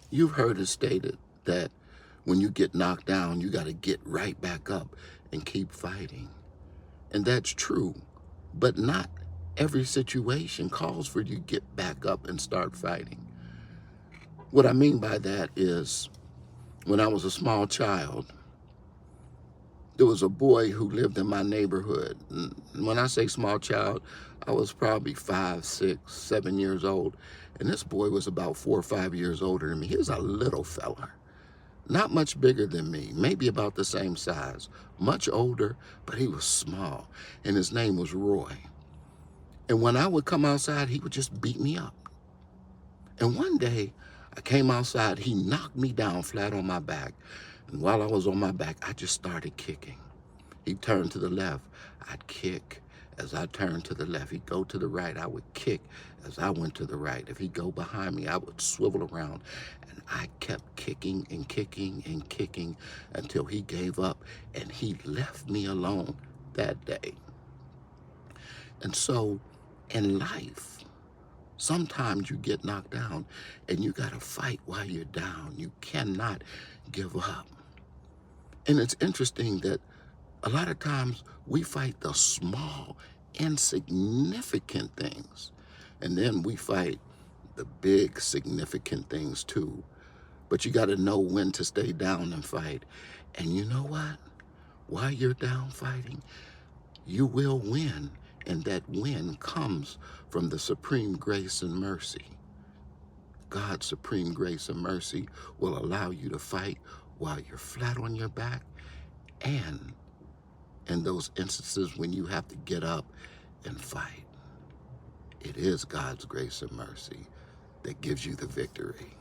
You've heard it stated that when you get knocked down, you got to get right back up and keep fighting. And that's true, but not every situation calls for you to get back up and start fighting. What I mean by that is when I was a small child, there was a boy who lived in my neighborhood. And when I say small child, I was probably 5, 6, 7 years old. And this boy was about 4 or 5 years older than me. He was a little fella, not much bigger than me, maybe about the same size, much older, but he was small. And his name was Roy. And when I would come outside, he would just beat me up. And one day, I came outside, he knocked me down flat on my back. And while I was on my back, I just started kicking. He'd turn to the left, I'd kick. As I turned to the left, he'd go to the right, I would kick. As I went to the right, if he'd go behind me, I would swivel around. And I kept kicking and kicking and kicking until he gave up and he left me alone that day. And so in life, sometimes you get knocked down and you got to fight while you're down. You cannot give up. And it's interesting that a lot of times we fight the small, insignificant things. And then we fight the big, significant things too. But you got to know when to stay down and fight. And you know what? While you're down fighting, you will win. And that win comes from the supreme grace and mercy. God's supreme grace and mercy will allow you to fight while you're flat on your back, and in those instances when you have to get up and fight. It is God's grace and mercy that gives you the victory.